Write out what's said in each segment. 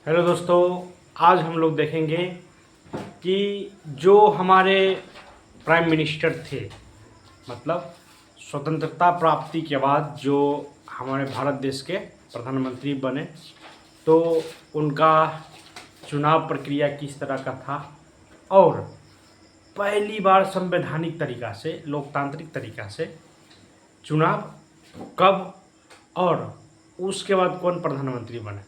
Hello दोस्तों, आज हम लोग देखेंगे कि जो हमारे प्राइम मिनिस्टर थे, मतलब स्वतंत्रता प्राप्ति के बाद जो हमारे भारत देश के प्रधानमंत्री बने, तो उनका चुनाव प्रक्रिया किस तरह का था और पहली बार संवैधानिक तरीक़ा से, लोकतांत्रिक तरीक़ा से चुनाव कब और उसके बाद कौन प्रधानमंत्री बने।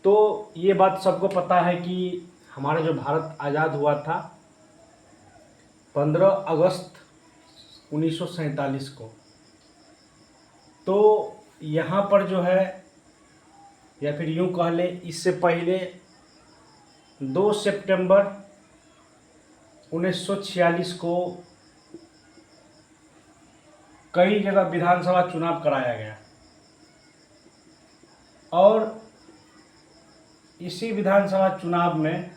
तो ये बात सबको पता है कि हमारा जो भारत आज़ाद हुआ था 15 अगस्त 1947 को। तो यहाँ पर जो है, या फिर यूँ कह लें, इससे पहले 2 सितंबर 1946 को कई जगह विधानसभा चुनाव कराया गया और इसी विधानसभा चुनाव में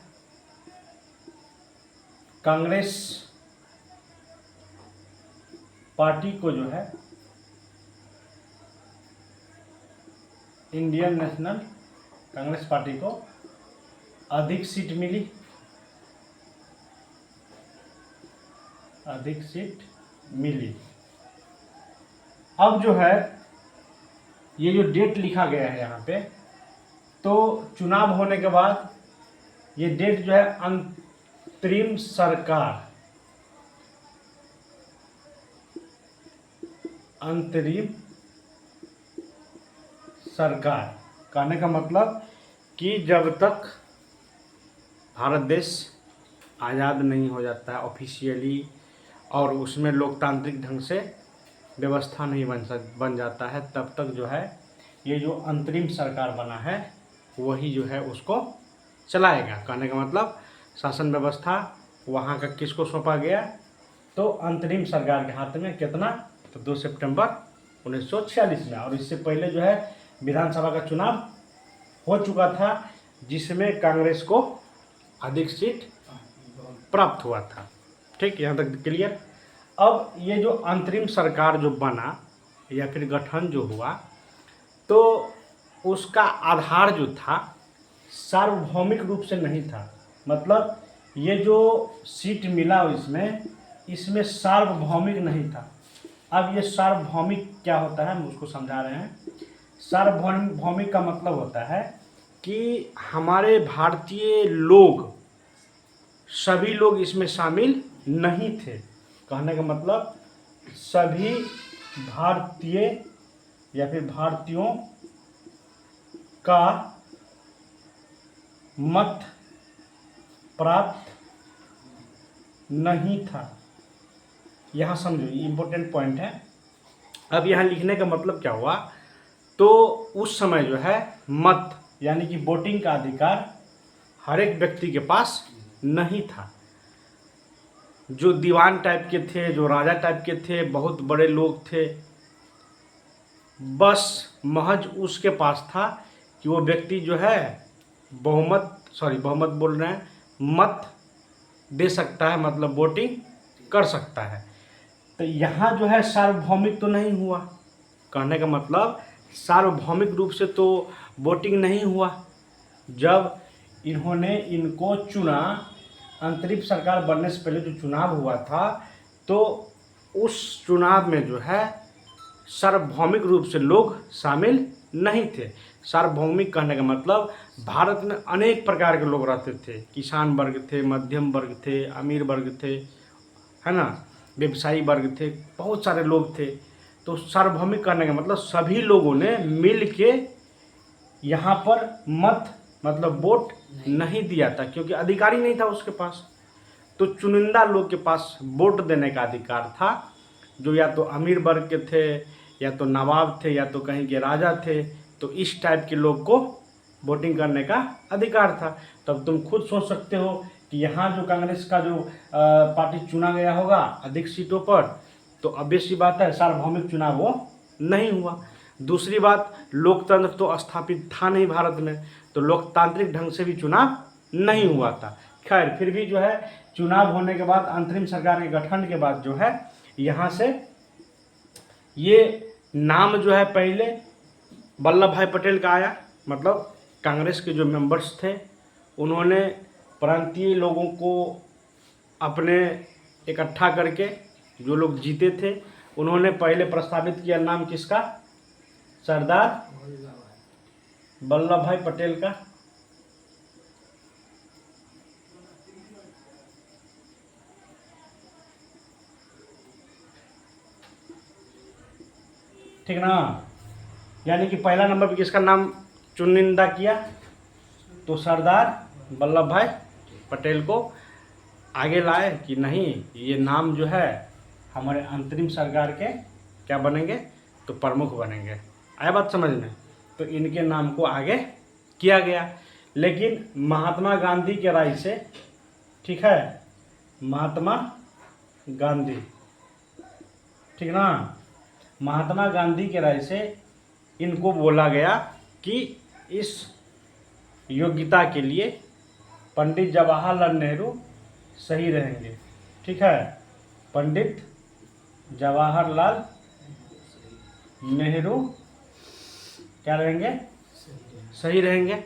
कांग्रेस पार्टी को जो है इंडियन नेशनल कांग्रेस पार्टी को अधिक सीट मिली। अब जो है ये जो डेट लिखा गया है यहाँ पे, तो चुनाव होने के बाद ये डेट जो है अंतरिम सरकार कहने का मतलब कि जब तक भारत देश आज़ाद नहीं हो जाता है ऑफिशियली और उसमें लोकतांत्रिक ढंग से व्यवस्था नहीं बन जाता है, तब तक जो है ये जो अंतरिम सरकार बना है वही जो है उसको चलाएगा। कहने का मतलब शासन व्यवस्था वहाँ का किसको सौंपा गया, तो अंतरिम सरकार के हाथ में। कितना, तो 2 सितंबर 1946 में। और इससे पहले जो है विधानसभा का चुनाव हो चुका था जिसमें कांग्रेस को अधिक सीट प्राप्त हुआ था। ठीक, यहाँ तक क्लियर। अब ये जो अंतरिम सरकार जो बना या फिर गठन जो हुआ, तो उसका आधार जो था सार्वभौमिक रूप से नहीं था। मतलब ये जो सीट मिला इसमें सार्वभौमिक नहीं था। अब ये सार्वभौमिक क्या होता है हम उसको समझा रहे हैं। सार्वभौमिक का मतलब होता है कि हमारे भारतीय लोग, सभी लोग इसमें शामिल नहीं थे। कहने का मतलब सभी भारतीय या फिर भारतीयों का मत प्राप्त नहीं था। यहाँ समझो, ये इम्पोर्टेंट पॉइंट है। अब यहाँ लिखने का मतलब क्या हुआ, तो उस समय जो है मत यानी कि वोटिंग का अधिकार हर एक व्यक्ति के पास नहीं था। जो दीवान टाइप के थे, जो राजा टाइप के थे, बहुत बड़े लोग थे, बस महज उसके पास था कि वो व्यक्ति जो है बहुमत बोल रहे हैं, मत दे सकता है, मतलब वोटिंग कर सकता है। तो यहाँ जो है सार्वभौमिक तो नहीं हुआ। कहने का मतलब सार्वभौमिक रूप से तो वोटिंग नहीं हुआ। जब इन्होंने इनको चुना, अंतरिम सरकार बनने से पहले जो चुनाव हुआ था, तो उस चुनाव में जो है सार्वभौमिक रूप से लोग शामिल नहीं थे। सार्वभौमिक कहने का मतलब भारत में अनेक प्रकार के लोग रहते थे। किसान वर्ग थे, मध्यम वर्ग थे, अमीर वर्ग थे, है ना, व्यवसायी वर्ग थे, बहुत सारे लोग थे। तो सार्वभौमिक कहने का मतलब सभी लोगों ने मिल के यहाँ पर मत मतलब वोट नहीं दिया था, क्योंकि अधिकार ही नहीं था उसके पास। तो चुनिंदा लोग के पास वोट देने का अधिकार था, जो या तो अमीर वर्ग के थे, या तो नवाब थे, या तो कहीं के राजा थे। तो इस टाइप के लोग को वोटिंग करने का अधिकार था। तब तुम खुद सोच सकते हो कि यहाँ जो कांग्रेस का जो पार्टी चुना गया होगा अधिक सीटों पर, तो ऑब्वियस सी बात है सार्वभौमिक चुनाव वो नहीं हुआ। दूसरी बात, लोकतंत्र तो स्थापित था नहीं भारत में, तो लोकतांत्रिक ढंग से भी चुनाव नहीं हुआ था। खैर, फिर भी जो है चुनाव होने के बाद, अंतरिम सरकार के गठन के बाद जो है यहाँ से ये नाम जो है पहले वल्लभ भाई पटेल का आया, मतलब कांग्रेस के जो मेंबर्स थे उन्होंने प्रांतीय लोगों को अपने इकट्ठा करके, जो लोग जीते थे, उन्होंने पहले प्रस्तावित किया नाम किसका? सरदार वल्लभ भाई पटेल का। ठीक ना? यानी कि पहला नंबर पे किसका नाम चुनिंदा किया? तो सरदार वल्लभ भाई पटेल को आगे लाए कि नहीं, ये नाम जो है हमारे अंतरिम सरकार के क्या बनेंगे? तो प्रमुख बनेंगे। आया बात समझ में? तो इनके नाम को आगे किया गया। लेकिन महात्मा गांधी के राय से, ठीक है, महात्मा गांधी, ठीक ना, महात्मा गांधी के राय से इनको बोला गया कि इस योग्यता के लिए पंडित जवाहरलाल नेहरू सही रहेंगे। ठीक है, पंडित जवाहरलाल नेहरू क्या रहेंगे? सही रहेंगे।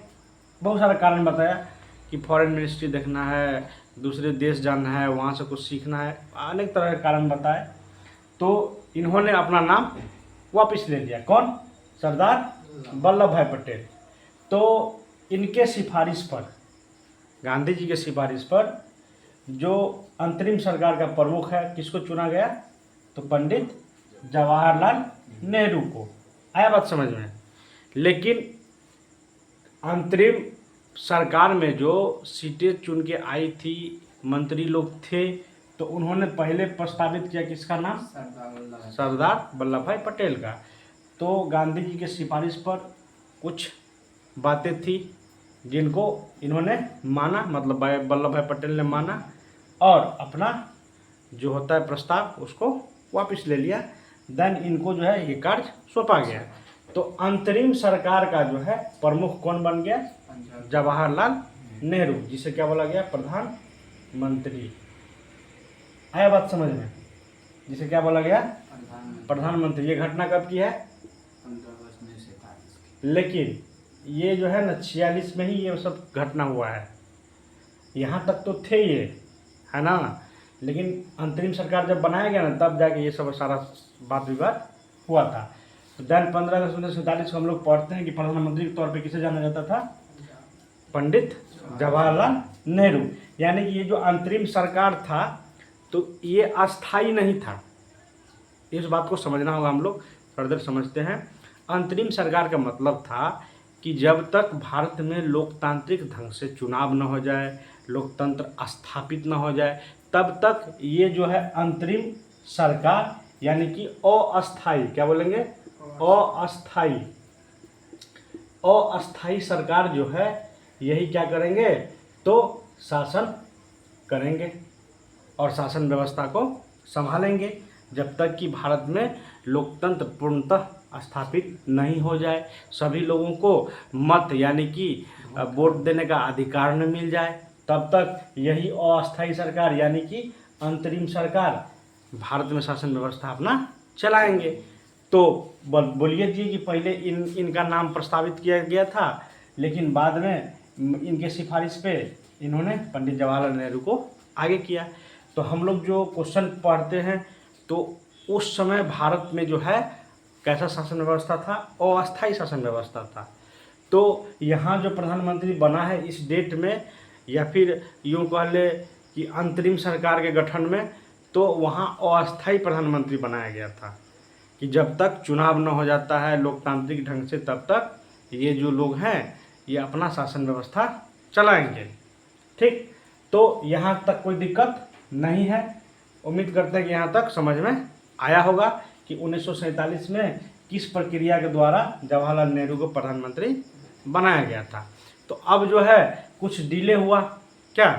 बहुत सारा कारण बताया कि फॉरेन मिनिस्ट्री देखना है, दूसरे देश जाना है, वहाँ से कुछ सीखना है, अनेक तरह के कारण बताए। तो इन्होंने अपना नाम वापस ले लिया। कौन? सरदार वल्लभ भाई पटेल। तो इनके सिफारिश पर, गांधी जी के सिफारिश पर, जो अंतरिम सरकार का प्रमुख है, किसको चुना गया? तो पंडित जवाहरलाल नेहरू को। आया बात समझ में? लेकिन अंतरिम सरकार में जो सीटें चुन के आई थी, मंत्री लोग थे, तो उन्होंने पहले प्रस्तावित किया किसका नाम? सरदार वल्लभ भाई पटेल का। तो गांधी जी के सिफारिश पर कुछ बातें थी जिनको इन्होंने माना, मतलब वल्लभ भाई पटेल ने माना और अपना जो होता है प्रस्ताव उसको वापस ले लिया। देन इनको जो है ये कार्य सौंपा गया। तो अंतरिम सरकार का जो है प्रमुख कौन बन गया? जवाहरलाल नेहरू, जिसे क्या बोला गया? प्रधानमंत्री। आया बात समझ में? जिसे क्या बोला गया? प्रधानमंत्री। ये घटना कब की है? 15 अगस्त 1947। लेकिन ये जो है ना 46 में ही ये सब घटना हुआ है। यहाँ तक तो थे ये, है ना, लेकिन अंतरिम सरकार जब बनाया गया ना तब जाके ये सब सारा बात विवाद हुआ था। तो देन 15 अगस्त 1947 को हम लोग पढ़ते हैं कि प्रधानमंत्री के तौर पे किसे जाना जाता था? पंडित जवाहरलाल नेहरू। यानी कि ये जो अंतरिम सरकार था तो ये अस्थाई नहीं था। इस बात को समझना होगा, हम लोग फर्दर समझते हैं। अंतरिम सरकार का मतलब था कि जब तक भारत में लोकतांत्रिक ढंग से चुनाव न हो जाए, लोकतंत्र स्थापित न हो जाए, तब तक ये जो है अंतरिम सरकार यानी कि अस्थाई, क्या बोलेंगे? अस्थाई सरकार जो है यही क्या करेंगे? तो शासन करेंगे और शासन व्यवस्था को संभालेंगे जब तक कि भारत में लोकतंत्र पूर्णतः स्थापित नहीं हो जाए, सभी लोगों को मत यानी कि वोट देने का अधिकार न मिल जाए, तब तक यही अस्थायी सरकार यानी कि अंतरिम सरकार भारत में शासन व्यवस्था अपना चलाएंगे। तो बोलिए जी कि पहले इनका नाम प्रस्तावित किया गया था, लेकिन बाद में इनके सिफारिश पे इन्होंने पंडित जवाहरलाल नेहरू को आगे किया। तो हम लोग जो क्वेश्चन पढ़ते हैं तो उस समय भारत में जो है कैसा शासन व्यवस्था था? अस्थायी शासन व्यवस्था था। तो यहाँ जो प्रधानमंत्री बना है इस डेट में, या फिर यूँ कह ले कि अंतरिम सरकार के गठन में, तो वहाँ अस्थायी प्रधानमंत्री बनाया गया था कि जब तक चुनाव न हो जाता है लोकतांत्रिक ढंग से तब तक ये जो लोग हैं ये अपना शासन व्यवस्था चलाएंगे। ठीक, तो यहाँ तक कोई दिक्कत नहीं है। उम्मीद करते हैं कि यहाँ तक समझ में आया होगा कि 1947 में किस प्रक्रिया के द्वारा जवाहरलाल नेहरू को प्रधानमंत्री बनाया गया था। तो अब जो है कुछ डिले हुआ, क्या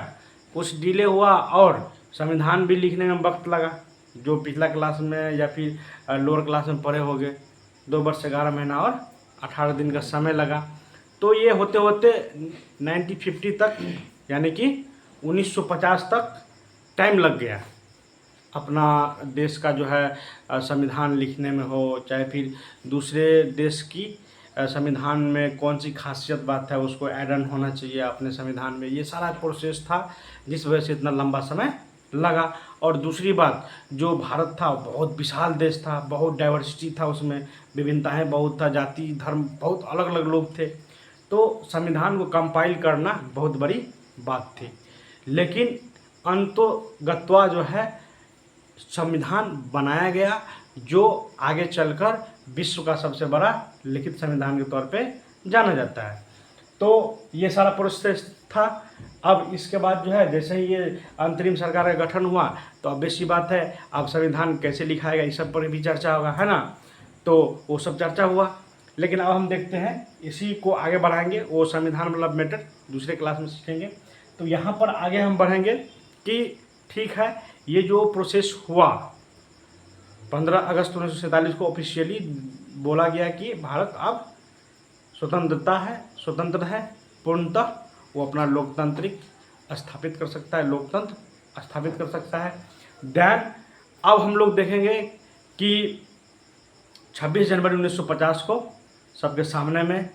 कुछ डिले हुआ और संविधान भी लिखने में वक्त लगा। जो पिछला क्लास में या फिर लोअर क्लास में पढ़े होंगे, 2 वर्ष 11 महीना और 18 दिन का समय लगा। तो ये होते होते 1950 तक यानी कि 1950 तक टाइम लग गया अपना देश का जो है संविधान लिखने में हो, चाहे फिर दूसरे देश की संविधान में कौन सी खासियत बात है उसको ऐड ऑन होना चाहिए अपने संविधान में, ये सारा प्रोसेस था जिस वजह से इतना लंबा समय लगा। और दूसरी बात, जो भारत था बहुत विशाल देश था, बहुत डाइवर्सिटी था, उसमें विभिन्नताएं बहुत था, जाति धर्म बहुत अलग अलग लोग थे, तो संविधान को कंपाइल करना बहुत बड़ी बात थी। लेकिन अंतोगत्वा जो है संविधान बनाया गया जो आगे चलकर विश्व का सबसे बड़ा लिखित संविधान के तौर पे जाना जाता है। तो ये सारा प्रोसेस था। अब इसके बाद जो है जैसे ही ये अंतरिम सरकार का गठन हुआ तो अब बेसी बात है, अब संविधान कैसे लिखाएगा इस सब पर भी चर्चा होगा, है ना। तो वो सब चर्चा हुआ। लेकिन अब हम देखते हैं, इसी को आगे बढ़ाएंगे, वो संविधान मतलब मैटर दूसरे क्लास में सीखेंगे। तो यहाँ पर आगे हम बढ़ेंगे कि ठीक है, ये जो प्रोसेस हुआ 15 अगस्त 1947 को ऑफिशियली बोला गया कि भारत अब स्वतंत्र है पूर्णतः, वो अपना लोकतांत्रिक स्थापित कर सकता है, लोकतंत्र स्थापित कर सकता है। देन अब हम लोग देखेंगे कि 26 जनवरी 1950 को सबके सामने में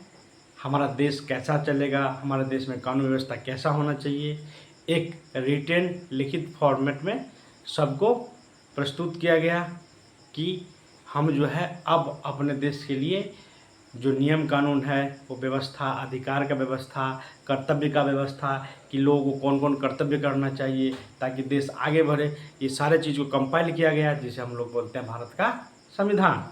हमारा देश कैसा चलेगा, हमारे देश में कानून व्यवस्था कैसा होना चाहिए, एक रिटेन लिखित फॉर्मेट में सबको प्रस्तुत किया गया कि हम जो है अब अपने देश के लिए जो नियम कानून है वो व्यवस्था, अधिकार का व्यवस्था, कर्तव्य का व्यवस्था, कि लोगों को कौन कौन कर्तव्य करना चाहिए ताकि देश आगे बढ़े, ये सारे चीज़ को कंपाइल किया गया जिसे हम लोग बोलते हैं भारत का संविधान।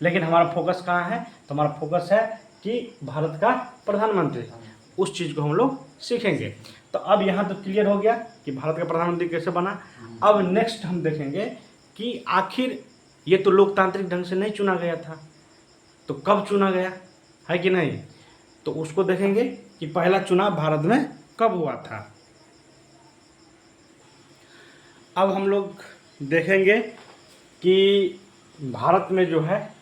लेकिन हमारा फोकस कहाँ है, तो हमारा फोकस है कि भारत का प्रधानमंत्री, उस चीज़ को हम लोग सीखेंगे। तो अब यहाँ तो क्लियर हो गया कि भारत का प्रधानमंत्री कैसे बना। अब नेक्स्ट हम देखेंगे कि आखिर ये तो लोकतांत्रिक ढंग से नहीं चुना गया था, तो कब चुना गया है कि नहीं, तो उसको देखेंगे कि पहला चुनाव भारत में कब हुआ था। अब हम लोग देखेंगे कि भारत में जो है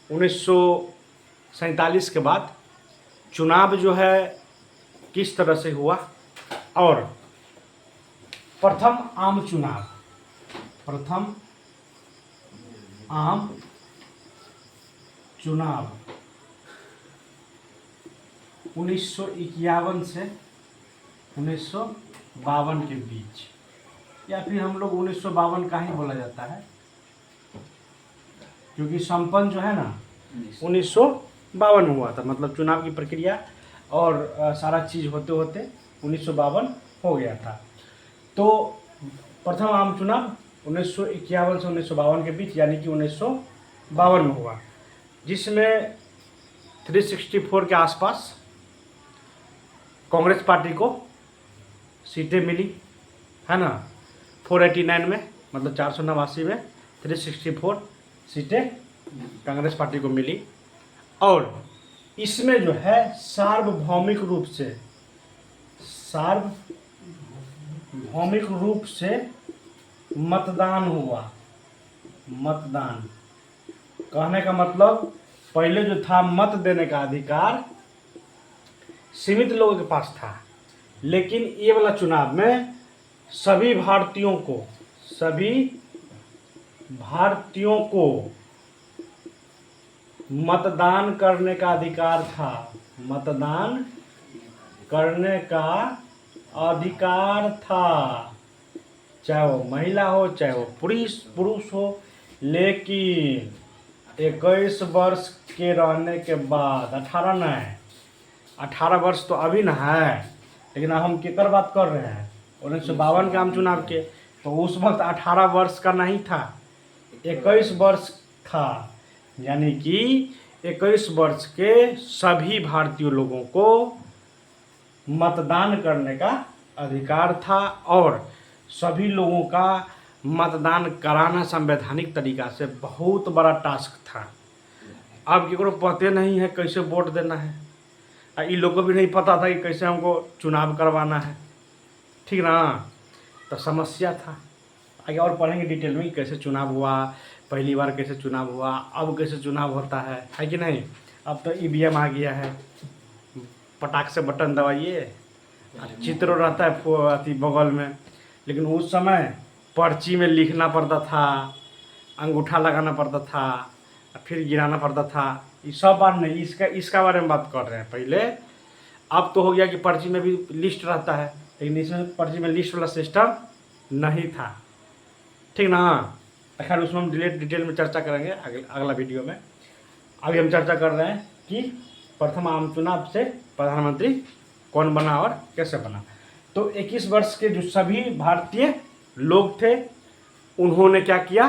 1947 के बाद चुनाव जो है किस तरह से हुआ, और प्रथम आम चुनाव 1951 से 1952 के बीच, या फिर हम लोग 1952 का ही बोला जाता है क्योंकि संपन्न जो है ना 1952 हुआ था, मतलब चुनाव की प्रक्रिया और सारा चीज़ होते होते 1952 हो गया था। तो प्रथम आम चुनाव 1951 से 1952 के बीच यानी कि 1952 में हुआ, जिसमें 364 के आसपास कांग्रेस पार्टी को सीटें मिली, है ना। 489 में मतलब 489 में 364 सीटें कांग्रेस पार्टी को मिली, और इसमें जो है सार्वभौमिक रूप से मतदान हुआ। मतदान कहने का मतलब, पहले जो था मत देने का अधिकार सीमित लोगों के पास था, लेकिन ये वाला चुनाव में सभी भारतीयों को मतदान करने का अधिकार था। मतदान करने का अधिकार था, चाहे वो महिला हो चाहे वो पुरुष हो, लेकिन 21 वर्ष के रहने के बाद 18 वर्ष तो अभी ना है, लेकिन अब हम कितर बात कर रहे हैं 1952 के आम चुनाव के, तो उस वक्त 18 वर्ष का नहीं था, 21 वर्ष था। यानी कि 21 वर्ष के सभी भारतीय लोगों को मतदान करने का अधिकार था, और सभी लोगों का मतदान कराना संवैधानिक तरीका से बहुत बड़ा टास्क था। अब केकरो पते नहीं है कैसे वोट देना है, इन लोगों को भी नहीं पता था कि कैसे हमको चुनाव करवाना है, ठीक ना। तो समस्या था। आगे और पढ़ेंगे डिटेल में कैसे चुनाव हुआ, पहली बार कैसे चुनाव हुआ, अब कैसे चुनाव होता है कि नहीं। अब तो ईवीएम आ गया है, पटाख से बटन दबाइए, चित्र रहता है अति बगल में, लेकिन उस समय पर्ची में लिखना पड़ता था, अंगूठा लगाना पड़ता था, फिर गिराना पड़ता था, ये सब बार नहीं, इसका बारे में बात कर रहे हैं पहले। अब तो हो गया कि पर्ची में भी लिस्ट रहता है, लेकिन इसमें पर्ची में लिस्ट वाला सिस्टम नहीं था, ठीक ना। खैर उसमें हम डिटेल में चर्चा करेंगे अगला वीडियो में। अभी हम चर्चा कर रहे हैं कि प्रथम आम चुनाव से प्रधानमंत्री कौन बना और कैसे बना। तो 21 वर्ष के जो सभी भारतीय लोग थे उन्होंने क्या किया,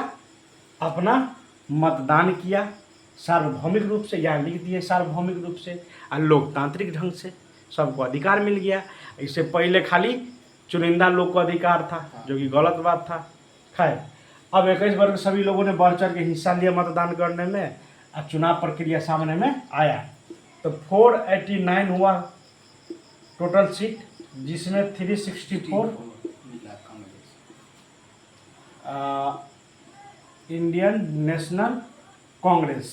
अपना मतदान किया सार्वभौमिक रूप से, या लिख दिए सार्वभौमिक रूप से और लोकतांत्रिक ढंग से, सबको अधिकार मिल गया। इससे पहले खाली चुनिंदा लोग को अधिकार था, जो कि गलत बात था। खैर अब 21 वर्ष के सभी लोगों ने बढ़ चढ़ के हिस्सा लिया मतदान करने में और चुनाव प्रक्रिया सामने में आया। तो 489 हुआ टोटल सीट, जिसमें 364 मिला Congress. Indian national Congress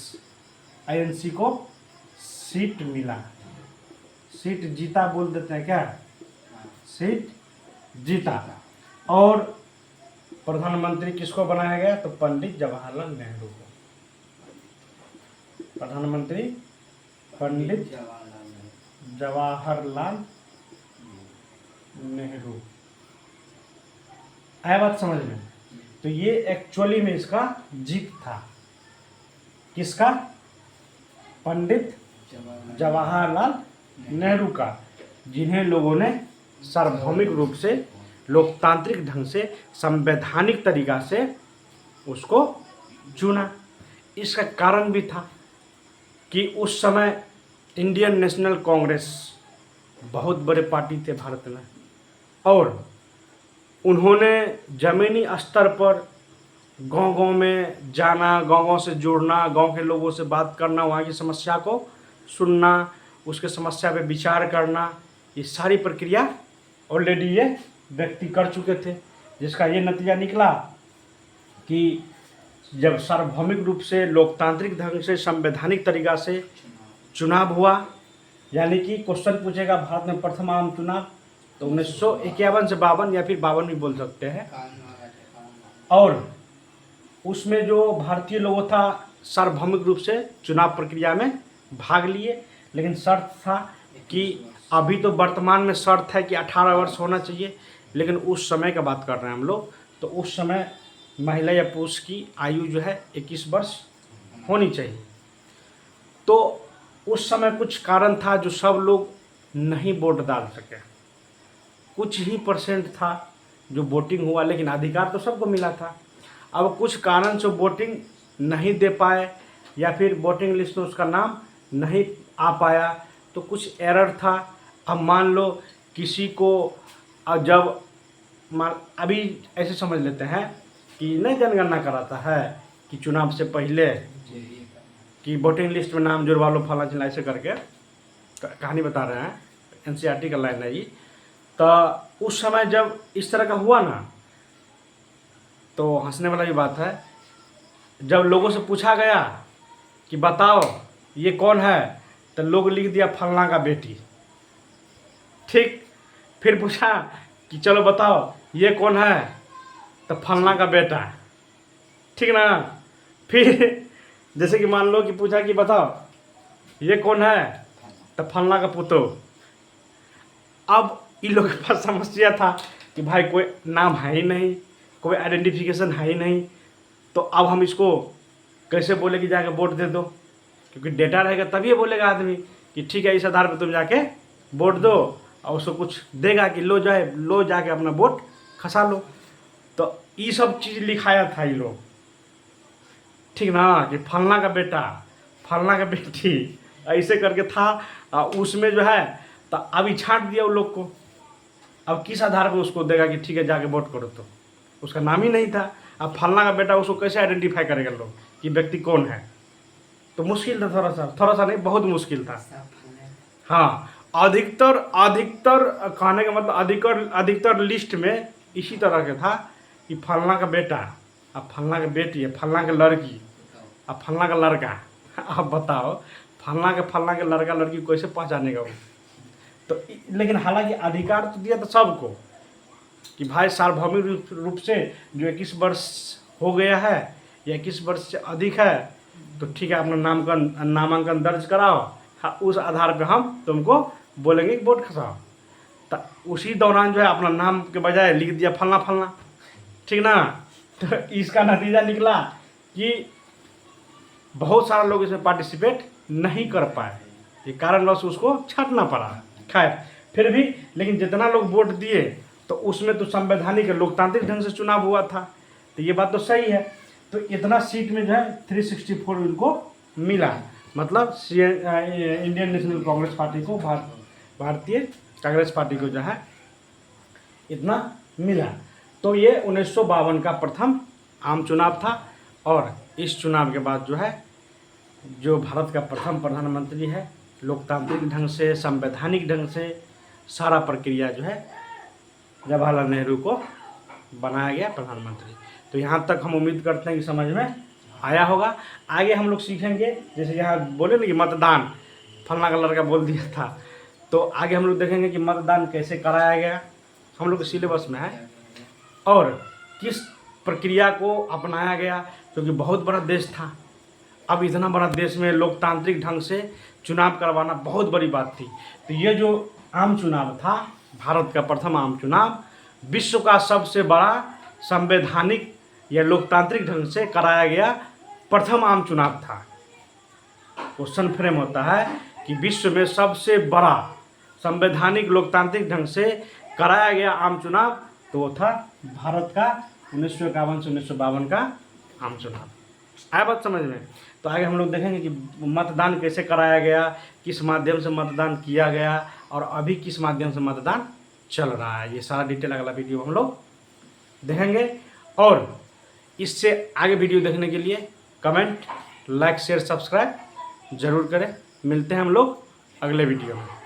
INC को सीट मिला। सीट जीता बोल देते हैं क्या, सीट जीता। और प्रधानमंत्री किसको बनाया गया, तो पंडित जवाहरलाल नेहरू को प्रधानमंत्री, पंडित जवाहरलाल नेहरू। आया बात समझ में। तो ये एक्चुअली में इसका जीत था, किसका, पंडित जवाहरलाल नेहरू का, जिन्हें लोगों ने सार्वभौमिक रूप से लोकतांत्रिक ढंग से संवैधानिक तरीका से उसको चुना। इसका कारण भी था कि उस समय इंडियन नेशनल कांग्रेस बहुत बड़े पार्टी थे भारत में, और उन्होंने ज़मीनी स्तर पर गांव-गांव में जाना, गांव-गांव से जुड़ना, गांव के लोगों से बात करना, वहाँ की समस्या को सुनना, उसके समस्या पे विचार करना, ये सारी प्रक्रिया ऑलरेडी ये व्यक्ति कर चुके थे। जिसका ये नतीजा निकला कि जब सार्वभौमिक रूप से लोकतांत्रिक ढंग से संवैधानिक तरीका से चुनाव हुआ, यानी कि क्वेश्चन पूछेगा भारत में प्रथम आम चुनाव, तो 1951 से 52 या फिर 52 भी बोल सकते हैं। और उसमें जो भारतीय लोगों था सार्वभौमिक रूप से चुनाव प्रक्रिया में भाग लिए, लेकिन शर्त था कि अभी तो वर्तमान में शर्त है कि 18 वर्ष होना चाहिए, लेकिन उस समय का बात कर रहे हैं हम लोग। तो उस समय महिला या पुरुष की आयु जो है 21 वर्ष होनी चाहिए। तो उस समय कुछ कारण था जो सब लोग नहीं वोट डाल सके, कुछ ही % था जो वोटिंग हुआ, लेकिन अधिकार तो सबको मिला था। अब कुछ कारण से वोटिंग नहीं दे पाए या फिर वोटिंग लिस्ट में उसका नाम नहीं आ पाया, तो कुछ एरर था। अब मान लो किसी को जब अभी ऐसे समझ लेते हैं कि नहीं जनगणना कराता है कि चुनाव से पहले कि वोटिंग लिस्ट में नाम जुड़वा लो फला चिल्ला, ऐसे करके कहानी बता रहे हैं, NCERT का लाइन है ये। तो उस समय जब इस तरह का हुआ ना, तो हंसने वाला भी बात है, जब लोगों से पूछा गया कि बताओ ये कौन है, तो लोग लिख दिया फलना का बेटी। ठीक, फिर पूछा कि चलो बताओ ये कौन है, तो फलना का बेटा। ठीक ना। फिर जैसे कि मान लो कि पूछा कि बताओ ये कौन है, तो फलना का पुतो। अब इन लोगों के पास समस्या था कि भाई कोई नाम है ही नहीं, कोई आइडेंटिफिकेशन है ही नहीं, तो अब हम इसको कैसे बोले कि जाके वोट दे दो, क्योंकि डेटा रहेगा तभी बोलेगा आदमी कि ठीक है इस आधार पर तुम जाके वोट दो, और उसको कुछ देगा कि लो जाके अपना वोट खसा लो। तो ये सब चीज़ लिखाया था ये लोग, ठीक ना, कि फलना का बेटा फलना का बेटी ऐसे करके था। उसमें जो है तो अभी छांट दिया उन लोग को। अब किस आधार पर उसको देगा कि ठीक है जाके वोट करो, तो उसका नाम ही नहीं था। अब फलना का बेटा उसको कैसे आइडेंटिफाई करेगा लोग कि व्यक्ति कौन है। तो मुश्किल था, थोड़ा सा नहीं, बहुत मुश्किल था। हाँ, अधिकतर कहने का मतलब अधिकतर लिस्ट में इसी तरह के था कि फलना का बेटा, अब फलना का बेटी है, फलना का लड़की, अब फलना का लड़का। अब बताओ फलना के लड़का लड़की कैसे पहचानेगा वो। तो लेकिन हालांकि अधिकार तो दिया था सबको कि भाई सार्वभौमिक रूप से जो 21 वर्ष हो गया है या 21 वर्ष से अधिक है, तो ठीक है, अपना नामांकन दर्ज कराओ, हाँ, उस आधार पे हम तुमको बोलेंगे कि वोट खसाओ। तो उसी दौरान जो है अपना नाम के बजाय लिख दिया फलना फलना, ठीक ना। तो इसका नतीजा निकला कि बहुत सारे लोग इसमें पार्टिसिपेट नहीं कर पाए, ये कारणवश उसको छांटना पड़ा। खैर फिर भी, लेकिन जितना लोग वोट दिए तो उसमें तो संवैधानिक लोकतांत्रिक ढंग से चुनाव हुआ था, तो ये बात तो सही है। तो इतना सीट में जो है 364 इनको मिला, मतलब इंडियन नेशनल कांग्रेस पार्टी को, भारतीय कांग्रेस पार्टी को जो है इतना मिला। तो ये 1952 का प्रथम आम चुनाव था, और इस चुनाव के बाद जो है जो भारत का प्रथम प्रधानमंत्री है, लोकतांत्रिक ढंग से, संवैधानिक ढंग से सारा प्रक्रिया जो है जवाहरलाल नेहरू को बनाया गया प्रधानमंत्री। तो यहाँ तक हम उम्मीद करते हैं कि समझ में आया होगा। आगे हम लोग सीखेंगे, जैसे यहाँ बोले ना कि मतदान, फलना का लड़का बोल दिया था, तो आगे हम लोग देखेंगे कि मतदान कैसे कराया गया, हम लोग के सिलेबस में है, और किस प्रक्रिया को अपनाया गया, क्योंकि बहुत बड़ा देश था। अब इतना बड़ा देश में लोकतांत्रिक ढंग से चुनाव करवाना बहुत बड़ी बात थी। तो ये जो आम चुनाव था, भारत का प्रथम आम चुनाव, विश्व का सबसे बड़ा संवैधानिक या लोकतांत्रिक ढंग से कराया गया प्रथम आम चुनाव था। क्वेश्चन फ्रेम होता है कि विश्व में सबसे बड़ा संवैधानिक लोकतांत्रिक ढंग से कराया गया आम चुनाव, तो वो था भारत का 1951 से 1952 का आम चुनाव। आया बात समझ में। तो आगे हम लोग देखेंगे कि मतदान कैसे कराया गया, किस माध्यम से मतदान किया गया, और अभी किस माध्यम से मतदान चल रहा है। ये सारा डिटेल अगला वीडियो हम लोग देखेंगे। और इससे आगे वीडियो देखने के लिए कमेंट, लाइक, शेयर, सब्सक्राइब जरूर करें। मिलते हैं हम लोग अगले वीडियो में।